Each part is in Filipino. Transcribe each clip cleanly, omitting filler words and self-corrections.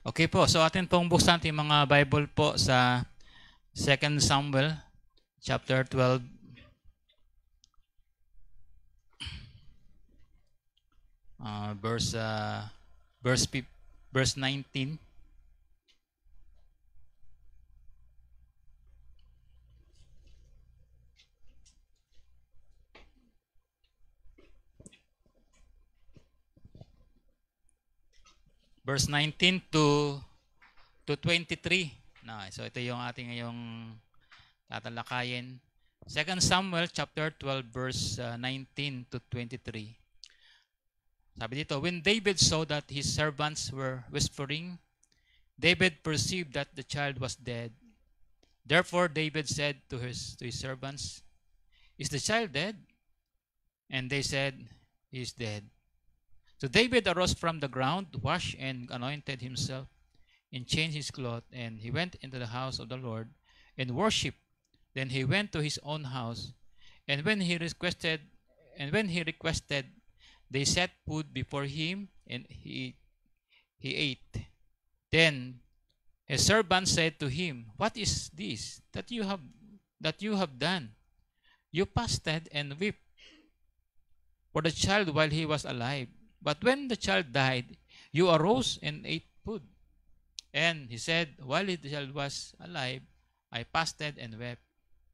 Okay po, so atin pong buksan ating mga Bible po sa 2 Samuel chapter 12, uh, verse uh, verse fif- verse 19. Verse 19 to 23. So ito yung ating ngayong tatalakayin. 2 Samuel chapter 12 verse 19 to 23. Sabi dito, when David saw that his servants were whispering, David perceived that the child was dead. Therefore David said to his servants, "Is the child dead?" And they said, "He is dead." So David arose from the ground, washed and anointed himself, and changed his clothes, and he went into the house of the Lord and worshipped. Then he went to his own house, and when he requested, they set food before him, and he ate. Then his servant said to him, "What is this that you have done? You fasted and wept for the child while he was alive. But when the child died, you arose and ate food." And he said, "While the child was alive, I fasted and wept.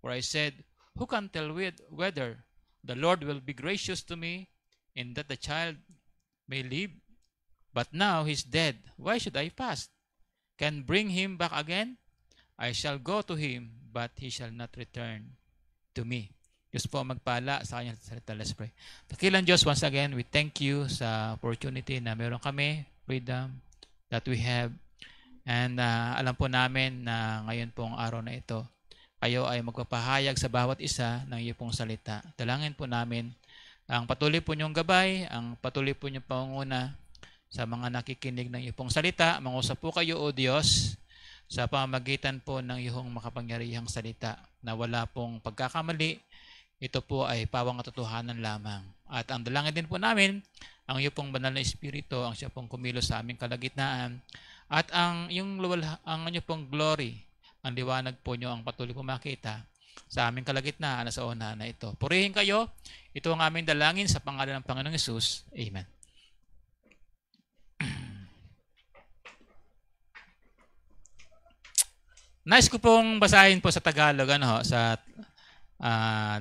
For I said, who can tell whether the Lord will be gracious to me, and that the child may live? But now he is dead. Why should I fast? Can bring him back again? I shall go to him, but he shall not return to me." Diyos po magpala sa kanyang salita. Let's pray. Dakilang Diyos, once again, we thank you sa opportunity na meron kami, freedom that we have. And alam po namin na ngayon pong araw na ito, kayo ay magpapahayag sa bawat isa ng iyo pong salita. Dalangin po namin ang patuloy po niyong gabay, ang patuloy po niyong pangunguna sa mga nakikinig ng iyo pong salita. Mangusap po kayo, O Diyos, sa pamamagitan po ng iyong makapangyarihang salita na wala pong pagkakamali. Ito po ay pawang katotohanan lamang. At ang dalangin din po namin, ang iyo pong banal na Espiritu, ang siya pong kumilos sa aming kalagitnaan, at ang inyo pong glory, ang liwanag po nyo ang patuloy po makita sa aming kalagitnaan na sa unahan na ito. Purihin kayo. Ito ang aming dalangin sa pangalan ng Panginoong Hesus. Amen. Nice ko pong basahin po sa Tagalog,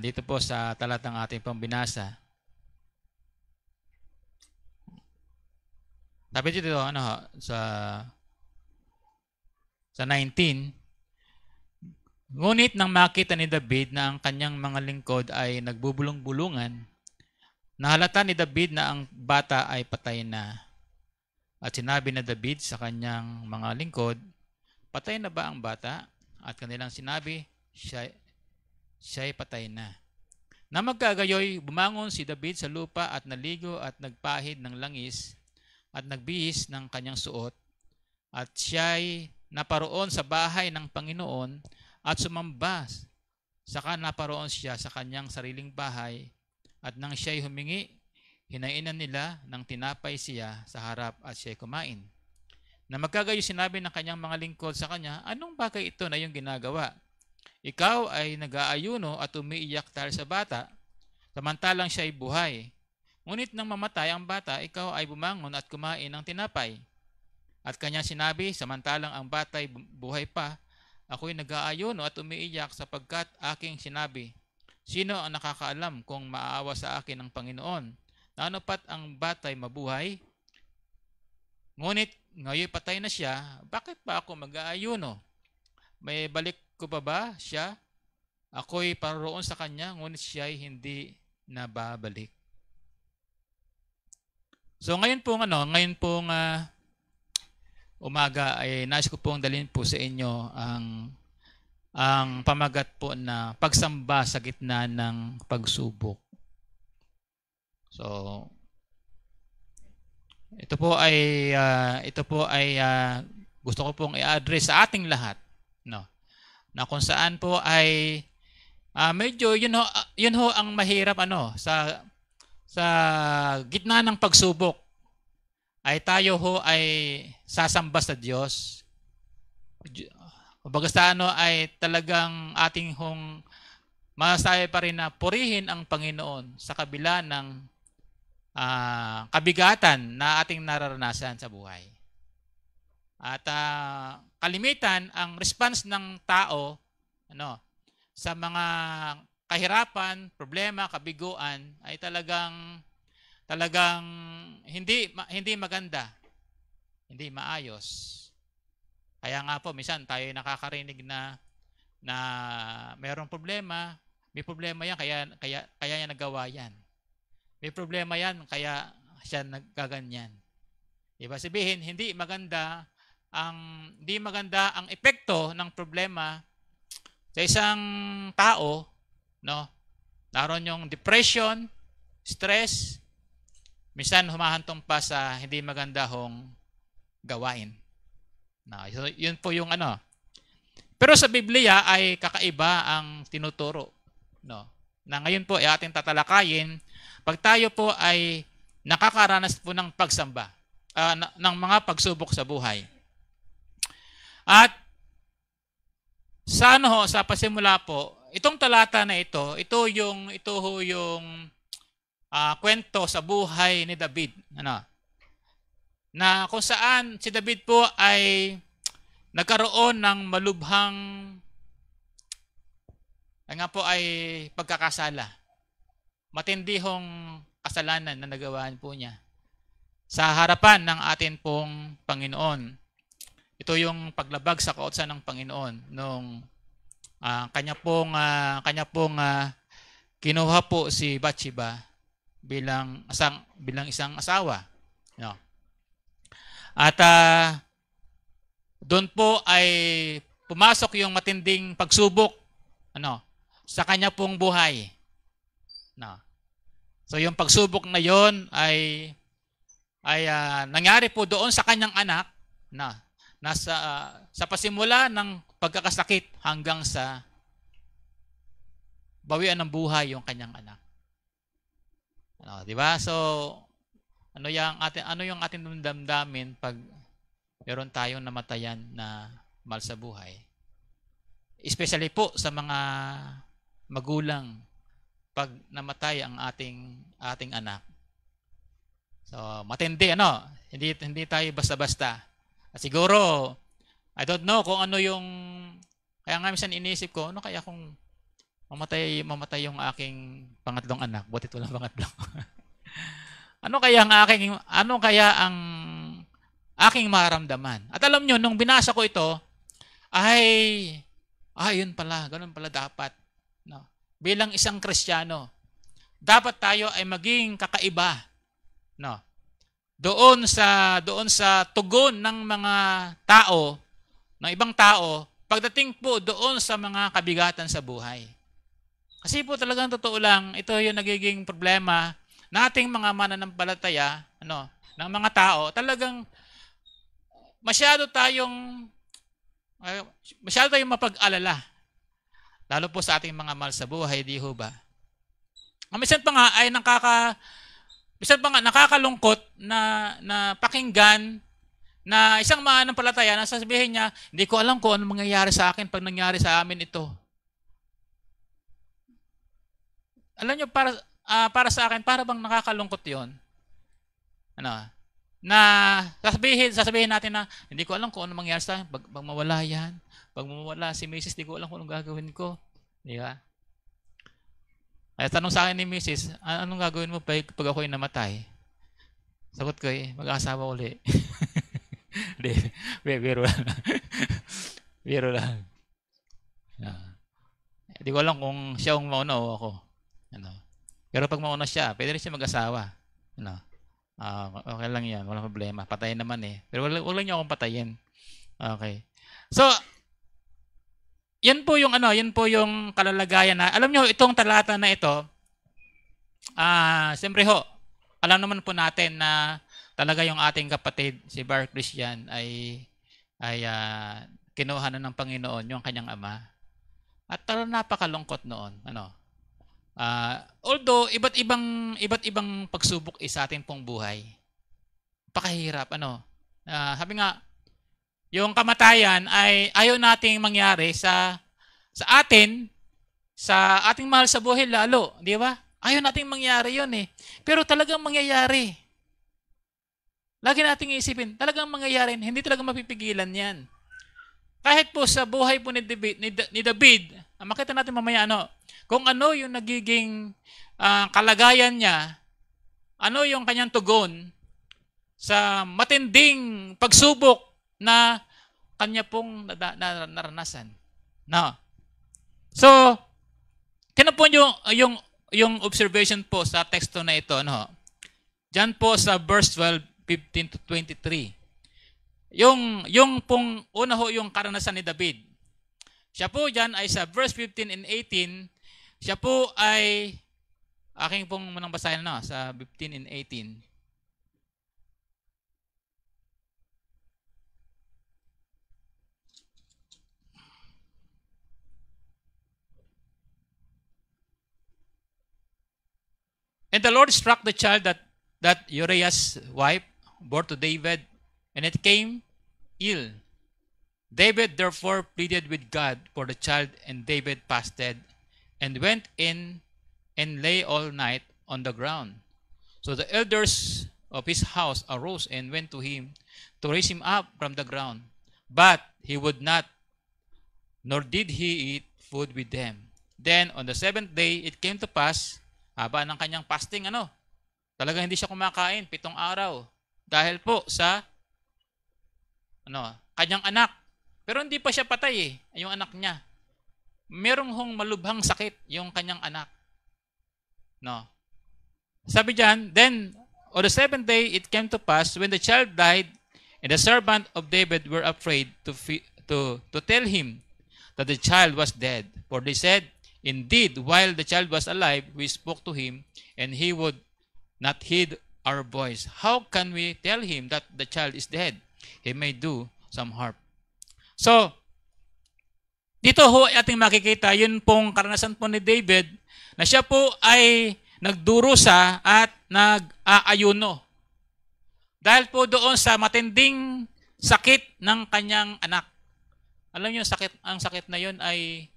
dito po sa talatang ating pong binasa. Sabi dito, sa 19, ngunit nang makita ni David na ang kanyang mga lingkod ay nagbubulong-bulungan, nahalata ni David na ang bata ay patay na. At sinabi na David sa kanyang mga lingkod, "Patay na ba ang bata?" At kanilang sinabi, siya'y patay na. Na magkagayoy, bumangon si David sa lupa at naligo at nagpahid ng langis at nagbihis ng kanyang suot. At siya'y naparoon sa bahay ng Panginoon at sumamba. Saka naparoon siya sa kanyang sariling bahay, at nang siya'y humingi, hinainan nila ng tinapay siya sa harap at siya'y kumain. Na magkagayoy, sinabi ng kanyang mga lingkod sa kanya, "Anong bagay ito na iyong ginagawa? Ikaw ay nag-aayuno at umiiyak dahil sa bata, samantalang siya ay buhay. Ngunit nang mamatay ang bata, ikaw ay bumangon at kumain ng tinapay." At kanyang sinabi, "Samantalang ang bata ay buhay pa, ako'y nag-aayuno at umiiyak sapagkat aking sinabi, sino ang nakakaalam kung maaawa sa akin ng Panginoon, na anupat ang bata'y mabuhay? Ngunit ngayon patay na siya, bakit pa ako mag-aayuno? May balik ko ba siya? Ako'y paroon sa kanya, ngunit siya'y hindi nababalik." So ngayon pong umaga ay nais ko pong dalhin po sa inyo ang pamagat po na pagsamba sa gitna ng pagsubok. So ito po ay gusto ko pong i-address sa ating lahat, no? Na kung saan po ay medyo yun ho ang mahirap sa gitna ng pagsubok. ay tayo ho ay sasamba sa Diyos. Kumbaga sa ano ay talagang ating hong masasabi pa rin na purihin ang Panginoon sa kabila ng kabigatan na ating nararanasan sa buhay. At kalimitan ang response ng tao sa mga kahirapan, problema, kabiguan ay talagang hindi maganda, hindi maayos. Kaya nga po minsan tayo nakakarinig na mayroong problema, may problema yan kaya niya nagawa yan. May problema yan kaya siya nagkaganyan. Diba? Sabihin hindi maganda ang epekto ng problema sa isang tao, no? Naroon yung depression, stress, minsan humahantong pa sa hindi maganda hong gawain. No, so, yun po yung ano. Pero sa Biblia ay kakaiba ang tinuturo, no? Na ngayon po ay ating tatalakayin pag tayo po ay nakakaranas po ng pagsamba, ng mga pagsubok sa buhay. At sa pasimula po, itong talata na ito yung kwento sa buhay ni David, na kung saan si David po ay nagkaroon ng malubhang pagkakasala. Matindihong kasalanan na nagawa po niya sa harapan ng atin pong Panginoon. Ito yung paglabag sa kautusan ng Panginoon nung kanya pong kinuha po si Bathsheba bilang isang asawa. No? At doon po ay pumasok yung matinding pagsubok sa kanya pong buhay. No. So yung pagsubok na yon ay nangyari po doon sa kanyang anak sa pasimula ng pagkakasakit hanggang sa bawian ng buhay yung kanyang anak. Di ba? So ano yung ating damdamin pag meron tayong namatayan na mahal sa buhay? Especially po sa mga magulang pag namatay ang ating anak. So matindi hindi tayo basta-basta. At siguro I don't know kung ano yung kaya nga minsan iniisip ko, ano kaya kung mamatay yung aking pangatlong anak, butit walang pangatlo. Ano kaya ang aking maramdaman? At alam nyo, nung binasa ko ito, yun pala, ganun pala dapat. No? Bilang isang Kristiyano, dapat tayo ay maging kakaiba. No? Doon sa tugon ng mga tao, ng ibang tao, pagdating po doon sa mga kabigatan sa buhay. Kasi po talagang totoo lang, ito yung nagiging problema nating mga mananampalataya, ng mga tao. Talagang masyado tayong mapag-alala. Lalo po sa ating mga mahal sa buhay, di ho ba? Minsan pa nga nakakalungkot na pakinggan na isang mananampalataya na sasabihin niya, hindi ko alam kung ano mangyayari sa akin pag nangyari sa amin ito. Alam niyo, para sa akin, para bang nakakalungkot yun? Na sasabihin natin na hindi ko alam kung ano mangyayari sa akin pag mawala yan. Pag mawala si Mrs., hindi ko alam kung anong gagawin ko. Di ba? Kaya tanong sa akin ni Mrs., anong gagawin mo pag ako'y namatay? Sagot ko mag-asawa uli. Hindi, biro lang. Biro lang. Hindi ko alam kung siya ang mauna o ako. Pero pag mauna siya, pwede rin siya mag-asawa. Okay lang yan, walang problema. Patayin naman Pero wag lang niyo akong patayin. Okay. So, yan po yung kalalagayan na, alam niyo, itong talata na ito, siyempre ho, alam naman po natin na talaga yung ating kapatid, si Bar Christian, ay kinuha na ng Panginoon yung kanyang ama. At talagang napakalungkot noon. Although iba't ibang pagsubok sa ating pong buhay. napakahirap. Sabi nga, yung kamatayan ay ayaw nating mangyari sa atin, sa ating mahal sa buhay lalo, di ba? Ayaw nating mangyari yun eh. Pero talagang mangyayari. Lagi nating iisipin, talagang mangyayari, hindi talaga mapipigilan yan. Kahit po sa buhay po ni David, makita natin mamaya kung ano yung nagiging kalagayan niya, ano yung kanyang tugon sa matinding pagsubok na kanya pong naranasan. No. So, kaya po yung observation po sa teksto na ito, Diyan po sa verse 12, 15 to 23. Yung pong una yung karanasan ni David. Siya po diyan ay sa verse 15 and 18, siya po ay aking pong munang basahin sa 15 and 18. And the Lord struck the child that Uriah's wife bore to David, and it came ill. David therefore pleaded with God for the child, and David fasted and went in and lay all night on the ground. So the elders of his house arose and went to him to raise him up from the ground. But he would not, nor did he eat food with them. Then on the seventh day it came to pass, haba ng kanyang fasting, talagang hindi siya kumakain 7 araw. Dahil po sa kanyang anak. Pero hindi pa siya patay yung anak niya. Merong malubhang sakit yung kanyang anak. Sabi diyan, then on the seventh day it came to pass when the child died, and the servant of David were afraid to tell him that the child was dead. For they said, indeed, while the child was alive, we spoke to him, and he would not heed our voice. How can we tell him that the child is dead? He may do some harm. So, dito ating makikita, yun pong karanasan po ni David, na siya po ay nagdurusa at nag-aayuno. Dahil po doon sa matinding sakit ng kanyang anak. Alam niyo, ang sakit na yun ay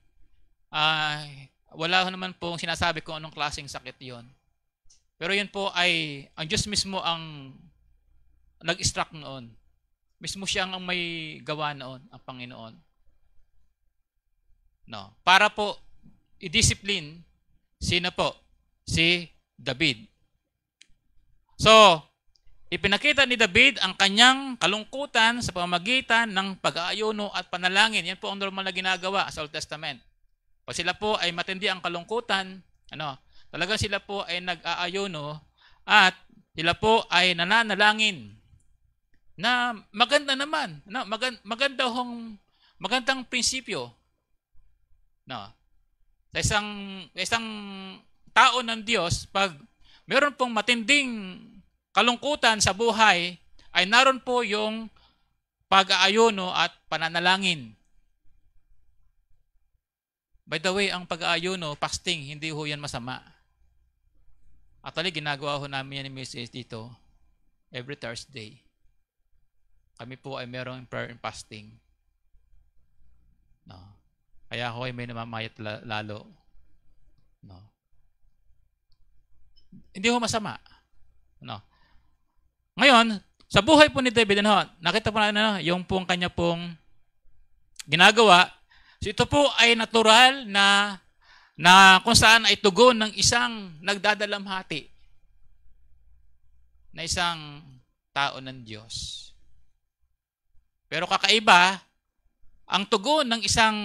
wala naman pong sinasabi kung anong klaseng sakit yon. Pero yun po ay ang Diyos mismo ang nag-instruct noon. Mismo siya ang may gawa noon, ang Panginoon. Para po i-discipline sino po? Si David. So, ipinakita ni David ang kanyang kalungkutan sa pamamagitan ng pag-aayuno at panalangin. Yan po ang normal na ginagawa sa Old Testament. Pag sila po ay matindi ang kalungkutan, talagang sila po ay nag-aayuno at sila po ay nananalangin. Na maganda naman, magandang prinsipyo. Sa isang tao ng Diyos, pag meron pong matinding kalungkutan sa buhay, ay naroon po yung pag-aayuno at pananalangin. By the way, ang pag-aayuno, fasting, hindi ho yan masama. Actually, ginagawa ho namin yan ni Mrs. dito every Thursday. Kami po ay merong prayer and fasting. Kaya ako ay may namamayat lalo. Hindi ho masama. Ngayon, sa buhay po ni David, nakita po natin yung pong kanya pong ginagawa. So ito po ay natural na kung saan ay tugon ng isang nagdadalamhati na isang tao ng Diyos. Pero kakaiba, ang tugon ng isang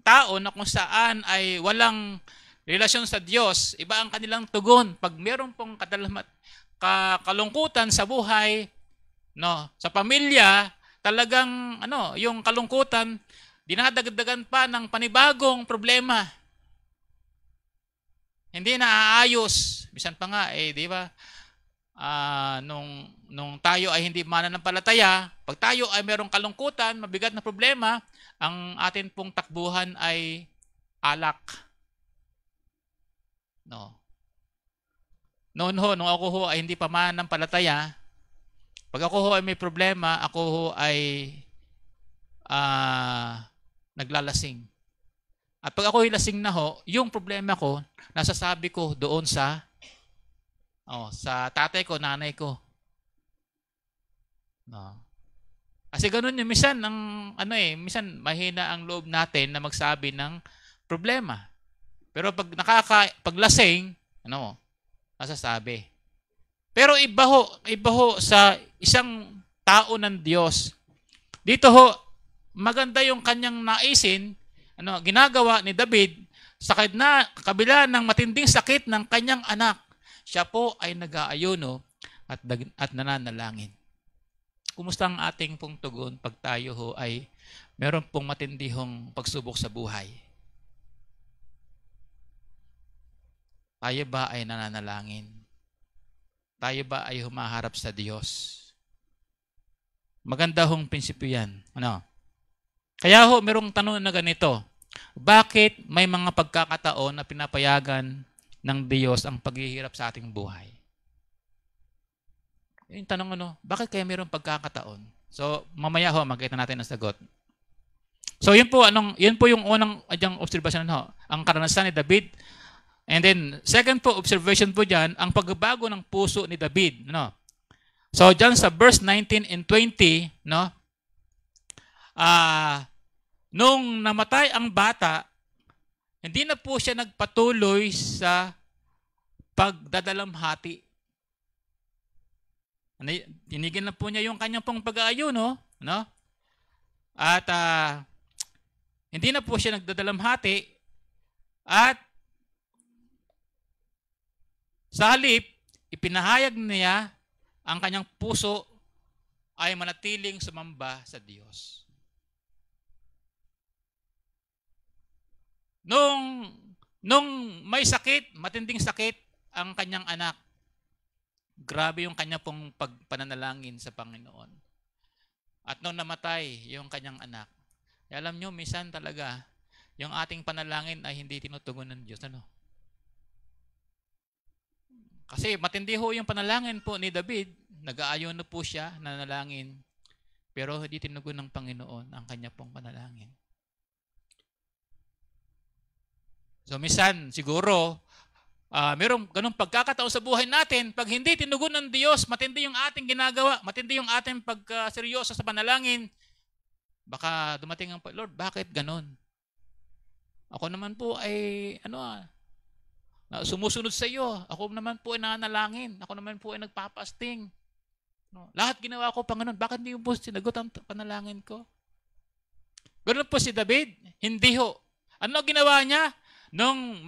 tao na kung saan ay walang relasyon sa Diyos, iba ang kanilang tugon. Pag meron pong kalungkutan sa buhay, sa pamilya, talagang yung kalungkutan, dinadagdagan pa ng panibagong problema. Hindi na aayos. Bisan pa nga, di ba? Nung tayo ay hindi mananampalataya, pag tayo ay merong kalungkutan, mabigat na problema, ang atin pong takbuhan ay alak. Noon nung ako ay hindi pa mananampalataya, Pag ako ho ay may problema, ako ho ay naglalasing. At pag ako ay lasing na ho, yung problema ko, nasasabi ko doon sa tatay ko, nanay ko. No. Kasi ganun yung minsan minsan mahina ang loob natin na magsabi ng problema. Pero pag paglasing, nasasabi. Pero iba ho sa isang tao ng Diyos. Dito ho, maganda yung kanyang naisin, ginagawa ni David sa kabila ng matinding sakit ng kanyang anak. Siya po ay nag-aayuno at nananalangin. Kumusta ang ating pong tugon pag tayo ho ay meron pong matindihong pagsubok sa buhay? Tayo ba ay nananalangin? Tayo ba ay humaharap sa Diyos? Maganda hong prinsipyo yan. Kaya ho, merong tanong na ganito. Bakit may mga pagkakataon na pinapayagan ng Diyos ang paghihirap sa ating buhay? Yung tanong bakit kaya mayroong pagkakataon? So, mamaya ho, makita natin ang sagot. So, yun po yung unang observation ang karanasan ni David. And then, second po, observation po dyan, ang pagbabago ng puso ni David. So, dyan sa verse 19 and 20, nung namatay ang bata, hindi na po siya nagpatuloy sa pagdadalamhati. Tinigil na po niya yung kanyang pong pag-aayuno, At hindi na po siya nagdadalamhati at sa halip, ipinahayag niya ang kanyang puso ay manatiling sumamba sa Diyos. Nung may sakit, matinding sakit ang kanyang anak, grabe yung kanya pong pagpananalangin sa Panginoon. At nung namatay yung kanyang anak, alam nyo, minsan talaga, yung ating panalangin ay hindi tinutugon ng Diyos. Kasi matindi ho yung panalangin po ni David, nag-aayon na po siya, nanalangin, pero hindi tinugon ng Panginoon ang kanya pong panalangin. So minsan, siguro, mayroong ganung pagkakataon sa buhay natin, pag hindi tinugon ng Diyos, matindi yung ating ginagawa, matindi yung ating pagseryoso sa panalangin, baka dumating ang Lord, bakit ganon? Ako naman po ay, sumusunod sa iyo. Ako naman po ay nananalangin. Ako naman po ay nagpapasting. Lahat ginawa ko, Panginoon, bakit hindi mo po sinagot ang panalangin ko? Ganon po si David, hindi ho. Ano ginawa niya? Nung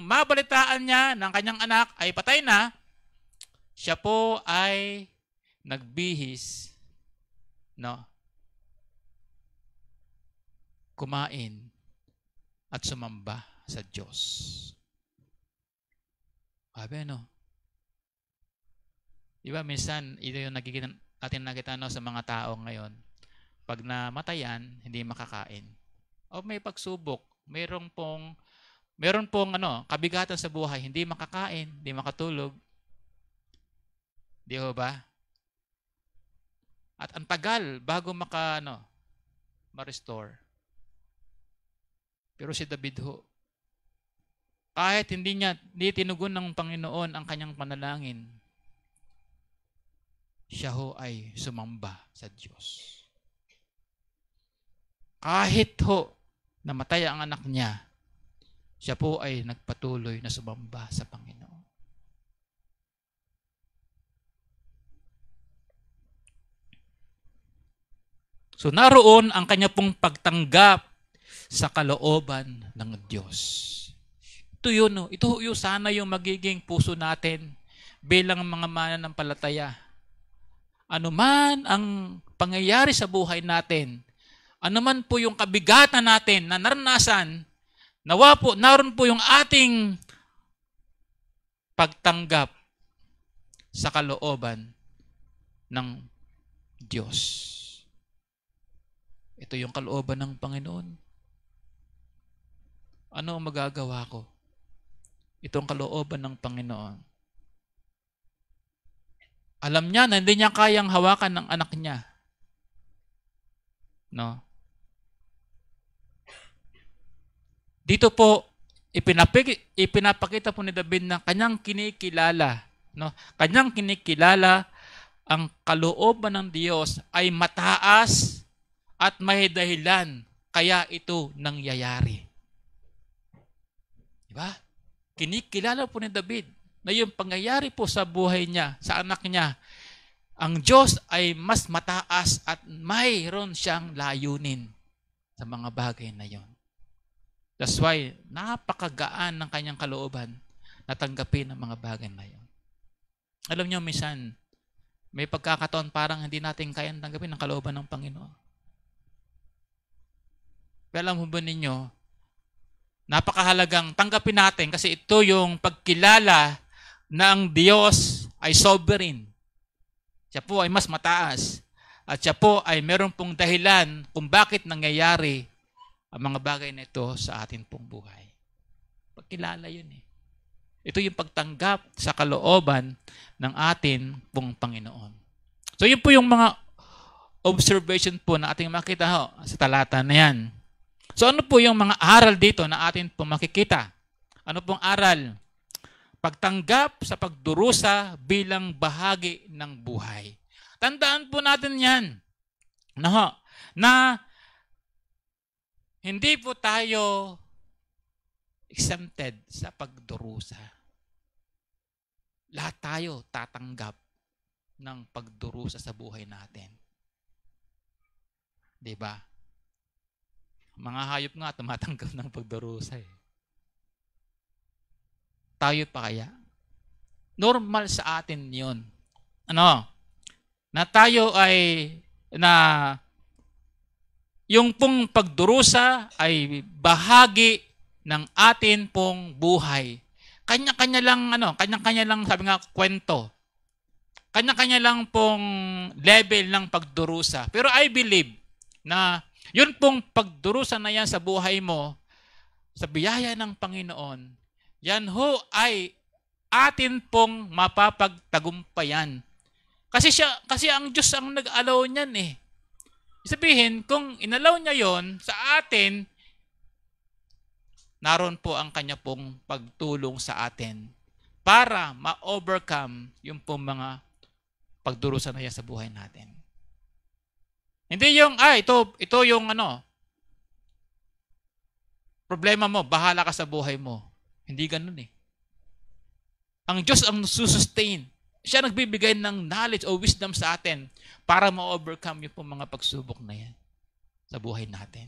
mabalitaan niya ng kanyang anak ay patay na, siya po ay nagbihis, kumain at sumamba sa Diyos. Sabi, Diba, minsan, ito yung natin nakita sa mga tao ngayon. Pag namatayan, hindi makakain. O may pagsubok, meron pong kabigatan sa buhay, hindi makakain, hindi makatulog. Di ba? At ang tagal bago ma-restore. Pero si David ho, kahit hindi tinugon ng Panginoon ang kanyang panalangin, siya ho ay sumamba sa Diyos. Kahit ho namatay ang anak niya, siya po ay nagpatuloy na sumamba sa Panginoon. So naroon ang kanya pong pagtanggap sa kalooban ng Diyos. Ito sana yung magiging puso natin bilang mga mananampalataya. Ano man ang pangyayari sa buhay natin, ano man po yung kabigatan natin na naranasan, naroon po yung ating pagtanggap sa kalooban ng Diyos. Ito yung kalooban ng Panginoon. Ano ang magagawa ko? Ito ang kalooban ng Panginoon. Alam niya na hindi niya kayang hawakan ng anak niya. No? Dito po, ipinapakita po ni David na kanyang kinikilala. No? Kanyang kinikilala ang kalooban ng Diyos ay mataas at may dahilan kaya ito nangyayari. Diba? Kinikilala po ni David na yung pangyayari po sa buhay niya, sa anak niya, ang Diyos ay mas mataas at mayroon siyang layunin sa mga bagay na yon. That's why, napakagaan ng kanyang kalooban na tanggapin ang mga bagay na yon. Alam niyo, minsan, may pagkakataon parang hindi natin kayang tanggapin ang kalooban ng Panginoon. Pero alam mo ba ninyo, napakahalagang tanggapin natin kasi ito yung pagkilala na ang Diyos ay sovereign. Siya po ay mas mataas. At siya po ay meron pong dahilan kung bakit nangyayari ang mga bagay na ito sa atin pong buhay. Pagkilala yun eh. Ito yung pagtanggap sa kalooban ng atin pong Panginoon. So yun po yung mga observation po na ating makita sa talata na yan. So ano po yung mga aral dito na atin pong makikita? Ano pong aral? Pagtanggap sa pagdurusa bilang bahagi ng buhay. Tandaan po natin yan. Na hindi po tayo exempted sa pagdurusa. Lahat tayo tatanggap ng pagdurusa sa buhay natin. Diba? Mga hayop nga tumatanggap ng pagdurusa eh. Tayo pa kaya? Normal sa atin yun. Na tayo ay, yung pong pagdurusa ay bahagi ng atin pong buhay. Kanya-kanya lang, sabi nga, kwento. Kanya-kanya lang pong level ng pagdurusa. Pero I believe na yun pong pagdurusa na yan sa buhay mo, sa biyaya ng Panginoon, yan ho ay atin pong mapapagtagumpayan. Kasi ang Diyos ang nag-allow niyan eh. Sabihin, kung inalaw niya yon sa atin, naroon po ang kanya pong pagtulong sa atin para ma-overcome yung pong mga pagdurusa na yan sa buhay natin. Hindi yung, ito yung problema mo, bahala ka sa buhay mo. Hindi ganun eh. Ang Diyos ang susustain. Siya nagbibigay ng knowledge o wisdom sa atin para ma-overcome yung mga pagsubok na yan sa buhay natin.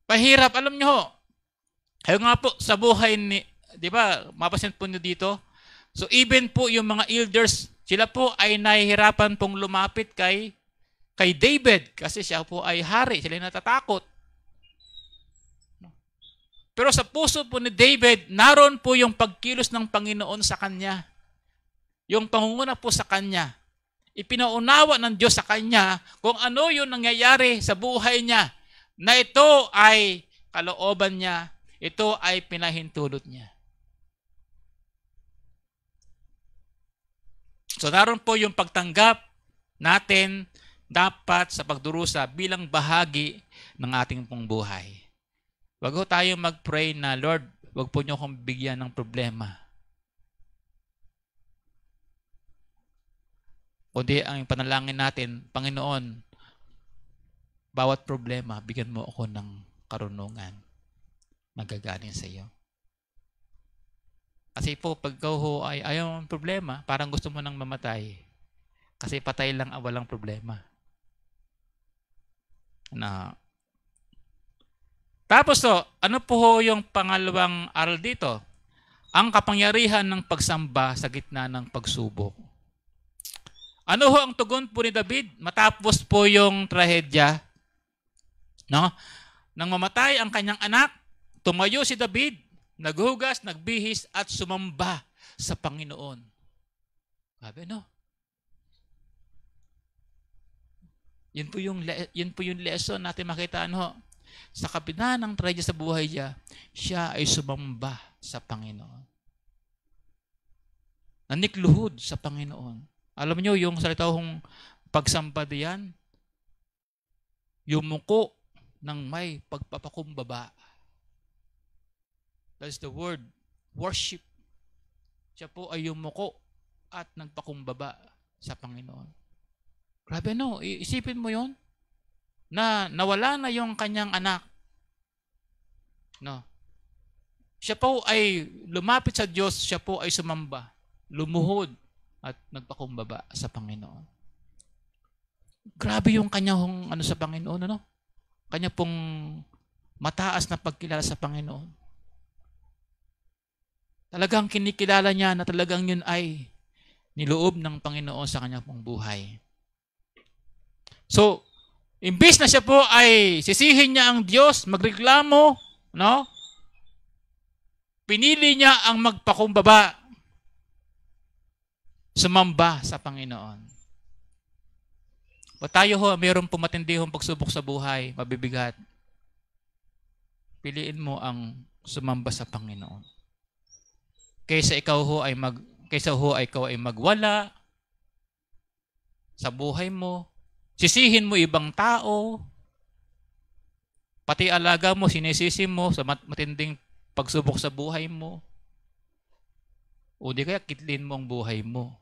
Pahirap, alam nyo ho. Kaya nga po, sa buhay ni, di ba, mapasin po nyo dito. So even po yung mga elders, sila po ay nahihirapan pong lumapit kay David kasi siya po ay hari. Sila natatakot. Pero sa puso po ni David, naroon po yung pagkilos ng Panginoon sa kanya. Yung pangunguna po sa kanya. Ipinaunawa ng Diyos sa kanya kung ano yung nangyayari sa buhay niya. Na ito ay kalooban niya. Ito ay pinahintulot niya. So naroon po yung pagtanggap natin dapat sa pagdurusa bilang bahagi ng ating pong buhay. Wag ho tayo mag-pray na, Lord, wag po niyo akong bigyan ng problema. Kundi ang panalangin natin, Panginoon, bawat problema, bigyan mo ako ng karunungan na gagaling sa iyo. Kasi po, pag ho ay ayaw ng problema, parang gusto mo nang mamatay. Kasi patay lang walang problema. Tapos ano po ho yung pangalawang aral dito? Ang kapangyarihan ng pagsamba sa gitna ng pagsubok. Ano ho ang tugon po ni David? Matapos po yung trahedya, nang mamatay ang kanyang anak, tumayo si David, naghugas, nagbihis, at sumamba sa Panginoon. Sabi, Yun po yung lesson natin makita, sa kabila ng tragedya sa buhay niya, siya ay sumamba sa Panginoon. nanikluhod sa Panginoon. Alam niyo, yung salitahong pagsamba diyan, yumuko ng may pagpapakumbaba. That's the word, worship. Siya po ay yumuko at nagpakumbaba sa Panginoon. Grabe no, isipin mo yon na nawala na yung kanyang anak. No. Siya po ay lumapit sa Diyos, siya po ay sumamba, lumuhod at nagpakumbaba sa Panginoon. Grabe yung kanyang sa Panginoon, ano? Kanya pong mataas na pagkilala sa Panginoon. Talagang kinikilala niya na talagang yun ay niloob ng Panginoon sa kanya pong buhay. So, imbis na siya po ay sisihin niya ang Diyos, magreklamo, no? Pinili niya ang magpakumbaba, sumamba sa Panginoon. O tayo ho, mayroong pumatindihong pagsubok sa buhay, mabibigat. Piliin mo ang sumamba sa Panginoon. Kaysa ikaw ay magwala sa buhay mo, sisihin mo ibang tao, pati alaga mo, sinisisi mo sa matinding pagsubok sa buhay mo, o di kaya kitlin mo ang buhay mo.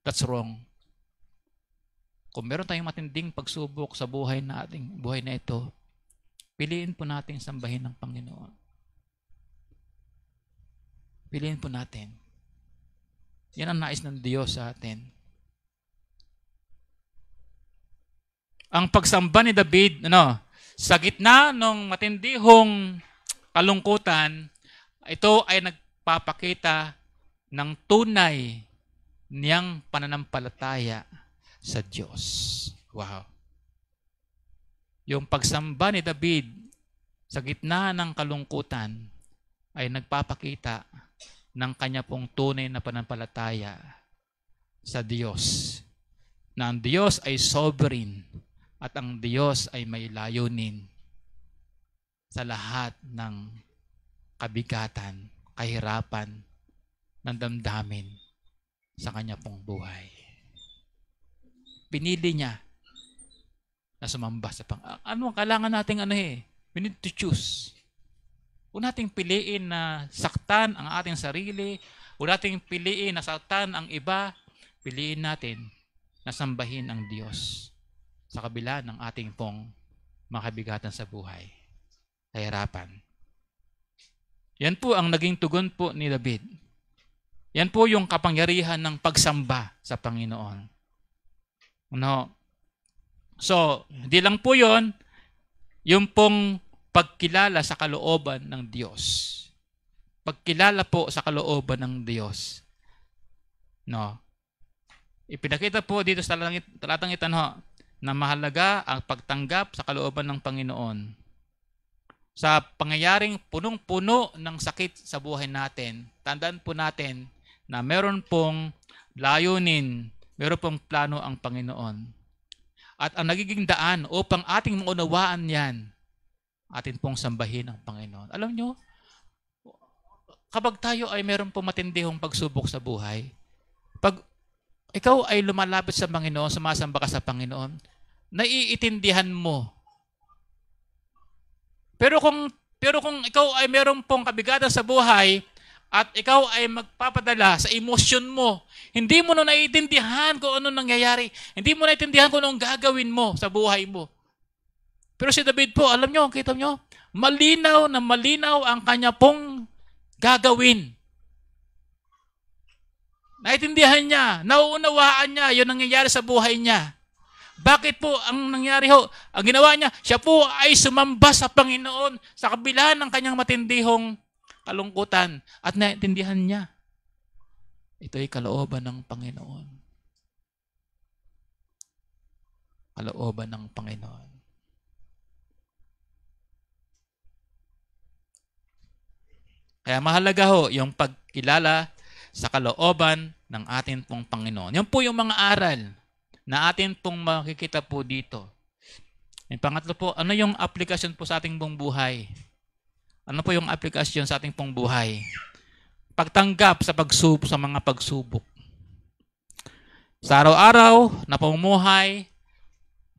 That's wrong. Kung meron tayong matinding pagsubok sa buhay na ito, piliin po natin sambahin ng Panginoon. Piliin po natin. Yan ang nais ng Diyos sa atin. Ang pagsamba ni David, sa gitna ng matindihong kalungkutan, ito ay nagpapakita ng tunay niyang pananampalataya sa Diyos. Wow. Yung pagsamba ni David sa gitna ng kalungkutan ay nagpapakita ng kanya pong tunay na pananampalataya sa Diyos. Na ang Diyos ay sovereign at ang Diyos ay may layunin sa lahat ng kabigatan, kahirapan, ng damdamin sa kanya pong buhay. Pinili niya na sumamba sa Panginoon. Ano ang kailangan nating we need to choose. Huwag nating piliin na saktan ang ating sarili. Huwag nating piliin na saktan ang iba. Piliin natin na sambahin ang Diyos sa kabila ng ating pong makabigatan sa buhay, kahirapan. Yan po ang naging tugon po ni David. Yan po yung kapangyarihan ng pagsamba sa Panginoon. So, hindi lang po yon, yung pong pagkilala sa kalooban ng Diyos. Pagkilala po sa kalooban ng Diyos. Ipinakita po dito sa talatang ito na mahalaga ang pagtanggap sa kalooban ng Panginoon. Sa pangyayaring punong-puno ng sakit sa buhay natin, tandaan po natin na meron pong layunin, meron pong plano ang Panginoon. At ang nagiging daan upang ating maunawaan yan, atin pong sambahin ang Panginoon. Alam nyo, kapag tayo ay meron pong matindihong pagsubok sa buhay, pag ikaw ay lumalapit sa Panginoon, sumasamba ka sa Panginoon, naiintindihan mo. Pero kung ikaw ay meron pong kabigatan sa buhay at ikaw ay magpapadala sa emosyon mo, hindi mo na naiintindihan kung ano nangyayari. Hindi mo naiintindihan kung anong gagawin mo sa buhay mo. Pero si David po, alam nyo, kita nyo, malinaw na malinaw ang kanya pong gagawin. Naiintindihan niya, nauunawaan niya yung nangyayari sa buhay niya. Bakit po ang nangyari ho? Ang ginawa niya, siya po ay sumamba sa Panginoon sa kabila ng kanyang matindihong kalungkutan. At naiintindihan niya, ito ay kalooban ng Panginoon. Kalooban ng Panginoon. Kaya mahalaga ho yung pagkilala sa kalooban ng ating pong Panginoon. Yan po yung mga aral na atin pong makikita po dito. Yung pangatlo po, ano yung aplikasyon po sa ating pong buhay? Ano po yung aplikasyon sa ating pong buhay? pagtanggap sa mga pagsubok. Sa araw-araw na pamumuhay,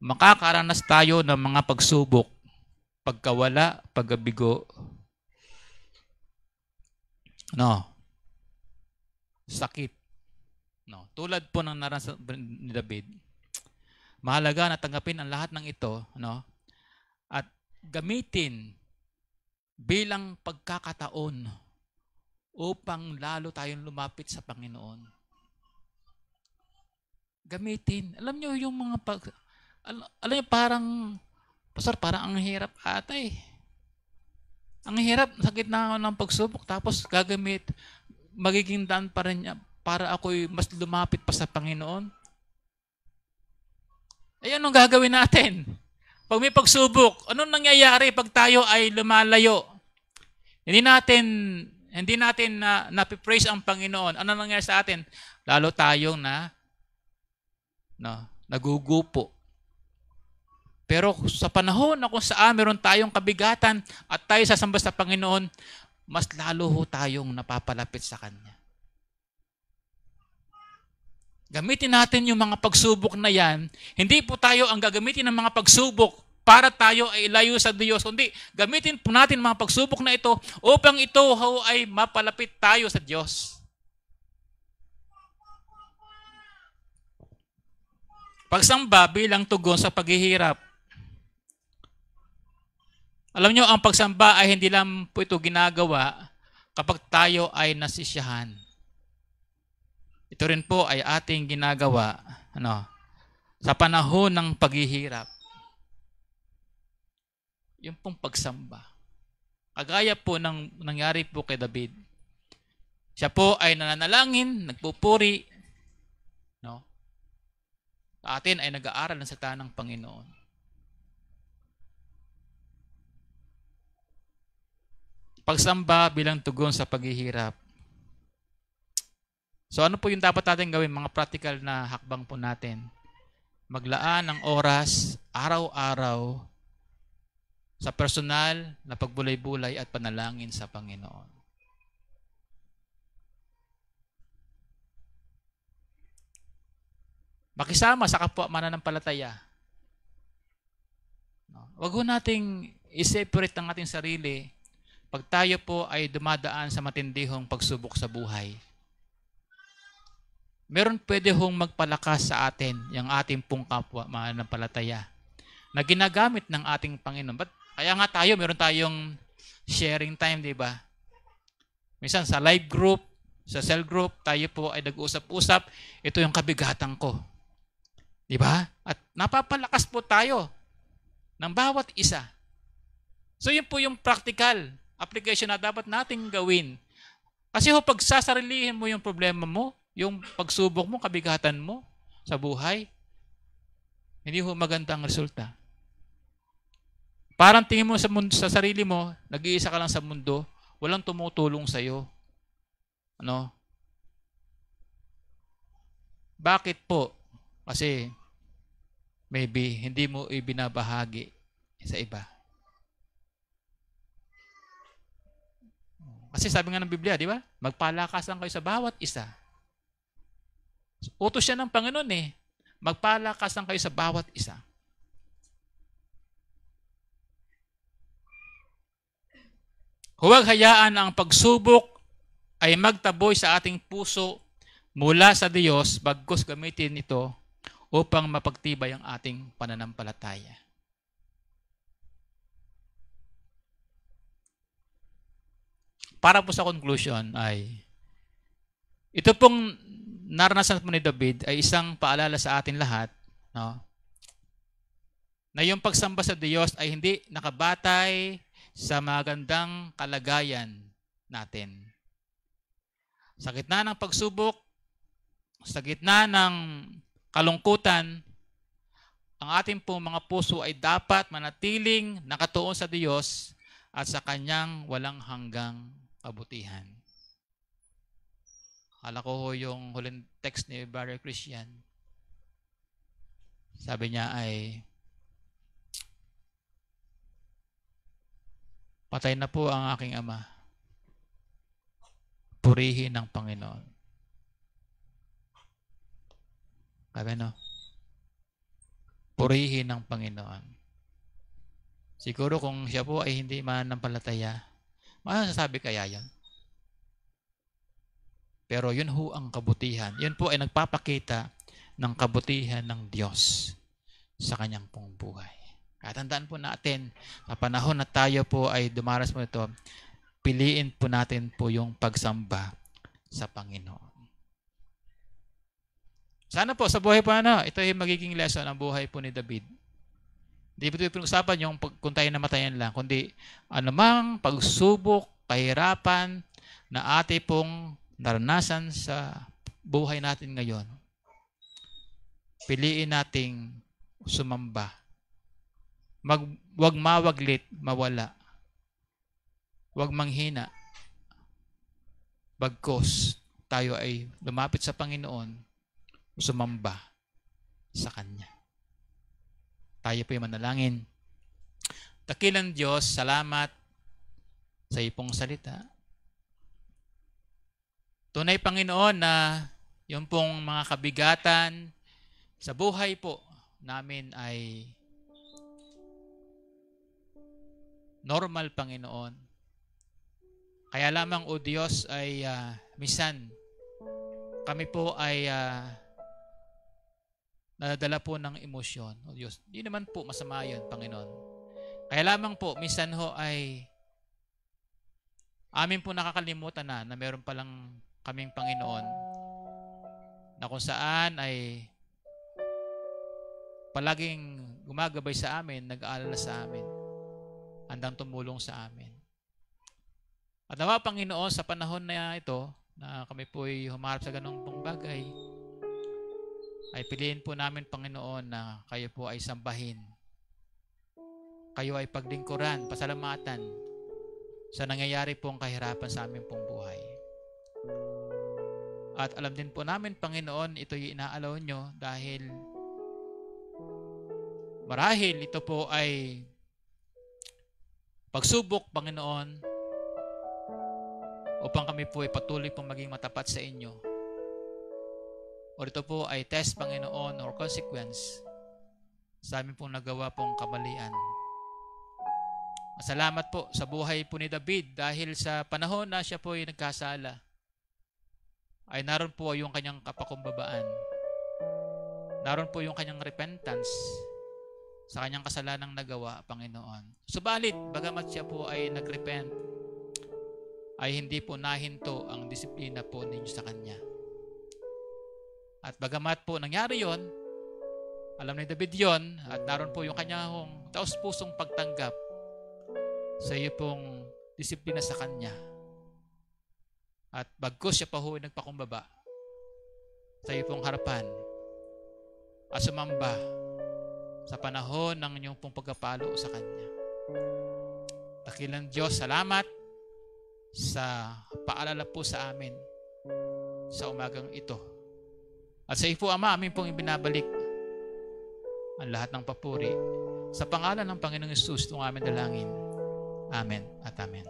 makakaranas tayo ng mga pagsubok. Pagkawala, pagkabigo, sakit. Tulad po ng naranasan ni David, mahalaga na tanggapin ang lahat ng ito, at gamitin bilang pagkakataon upang lalo tayong lumapit sa Panginoon. Gamitin. Alam nyo yung mga alam nyo parang, Pastor, parang ang hirap ata eh. Ang hirap, sakit na ako ng pagsubok, tapos magiging daan pa rin niya para ako'y mas lumapit pa sa Panginoon. Ay, anong gagawin natin? Pag may pagsubok, anong nangyayari pag tayo ay lumalayo? Hindi natin na-praise ang Panginoon. Ano nangyayari sa atin? Lalo tayong nagugupo. Pero sa panahon na kung saan meron tayong kabigatan at tayo sasamba sa Panginoon, mas lalo ho tayong napapalapit sa Kanya. Gamitin natin yung mga pagsubok na yan. Hindi po tayo ang gagamitin ng mga pagsubok para tayo ay ilayo sa Diyos. Kundi gamitin po natin mga pagsubok na ito upang ito ho ay mapalapit tayo sa Diyos. Pagsamba bilang tugon sa paghihirap. Alam nyo, ang pagsamba ay hindi lang po ito ginagawa kapag tayo ay nasisiyahan. Ito rin po ay ating ginagawa sa panahon ng paghihirap. Yung pong pagsamba. Kagaya po ng nangyari po kay David. Siya po ay nananalangin, nagpupuri. Sa atin ay nag-aaral ng salita ng Panginoon. Pagsamba bilang tugon sa paghihirap. So ano po yung dapat natin gawin? Mga practical na hakbang po natin. Maglaan ng oras, araw-araw, sa personal na pagbulay-bulay at panalangin sa Panginoon. Makisama sa kapwa mananampalataya. Wag ho nating i-separate ang ating sarili pag tayo po ay dumadaan sa matindihong pagsubok sa buhay. Meron pwede hong magpalakas sa atin yung ating pong kapwa mananampalataya na ginagamit ng ating Panginoon. Kaya nga meron tayong sharing time, di ba? Minsan sa live group, sa cell group, tayo po ay nag-usap-usap, ito yung kabigatan ko. Di ba? At napapalakas po tayo ng bawat isa. So yun po yung practical application na dapat nating gawin. Kasi pag sasarilihin mo yung problema mo, yung pagsubok mo, kabigatan mo sa buhay, hindi maganda ang resulta. Parang tingin mo sa sarili mo, nag-iisa ka lang sa mundo, walang tumutulong sa'yo. Bakit po? Kasi maybe hindi mo ibinabahagi sa iba. Kasi sabi nga ng Biblia, di ba? Magpalakasan kayo sa bawat isa. Utos siya ng Panginoon Magpalakasan kayo sa bawat isa. Huwag hayaan ang pagsubok ay magtaboy sa ating puso mula sa Diyos, bagkus gamitin ito upang mapagtibay ang ating pananampalataya. Para po sa conclusion ito pong naranasan po ni David ay isang paalala sa atin lahat, na yung pagsamba sa Diyos ay hindi nakabatay sa magandang kalagayan natin. Sa gitna ng pagsubok, sa gitna ng kalungkutan, ang ating pong mga puso ay dapat manatiling nakatuon sa Diyos at sa Kanyang walang hanggang kabutihan. Akala ko yung huling text ni Brother Christian. Sabi niya ay, patay na po ang aking ama. purihin ng Panginoon. Sabi no? Purihin ng Panginoon. Siguro kung siya po ay hindi mananampalataya, masasabi kaya yan? Pero yun ho ang kabutihan. Yun po ay nagpapakita ng kabutihan ng Diyos sa kanyang pong buhay. Kaya tandaan po natin, sa panahon na tayo po ay dumaras mo ito, piliin po natin po yung pagsamba sa Panginoon. Sana po sa buhay po ito ay magiging lesson ang buhay po ni David. Hindi po ito pinag-usapan yung kung tayo namatayan lang, kundi anumang pagsubok, kahirapan na ate pong naranasan sa buhay natin ngayon, piliin nating sumamba. Wag mawaglit, mawala. Wag manghina. Bagkus tayo ay lumapit sa Panginoon, sumamba sa Kanya. Tayo po ay manalangin. Dakilang Diyos, salamat sa iyong salita. Tunay, Panginoon, na yung pong mga kabigatan sa buhay po namin ay normal, Panginoon. Kaya lamang, O Diyos, ay minsan kami po ay nadadala po ng emosyon. O Diyos, di naman po masama yun, Panginoon. Kaya lamang po, minsan ho ay amin po nakakalimutan na meron palang kaming Panginoon na kung saan ay palaging gumagabay sa amin, nag-aalala sa amin, handang tumulong sa amin. At nawa, Panginoon, sa panahon na ito, na kami po ay humarap sa ganung pong bagay, ay piliin po namin, Panginoon, na kayo po ay sambahin. Kayo ay paglingkuran, pasalamatan sa nangyayari pong kahirapan sa aming pong buhay. At alam din po namin, Panginoon, ito'y inaalaw nyo dahil marahil ito po ay pagsubok, Panginoon, upang kami po ay patuloy pong maging matapat sa inyo. O ito po ay test, Panginoon, or consequence sa amin pong nagawa pong kamalian. Salamat po sa buhay po ni David dahil sa panahon na siya po ay nagkasala, ay naroon po yung kanyang kapakumbabaan. Naroon po yung kanyang repentance sa kanyang kasalanang nagawa, Panginoon. Subalit, bagamat siya po ay nagrepent, ay hindi po nahinto ang disiplina po ninyo sa kanya. At bagamat po nangyari yon, alam ni David yon, at naroon po yung kanyang taos-pusong pagtanggap sa iyo pong disiplina sa kanya. At bagkus siya pa ho nagpakumbaba sa iyo pong harapan at sumamba sa panahon ng inyong pong pagkapalo sa kanya. Dakilang Diyos, salamat sa paalala po sa amin sa umagang ito. At sa iyo po, Ama, amin pong ibinabalik ang lahat ng papuri sa pangalan ng Panginoong Hesus, itong aming dalangin. Amen at amen.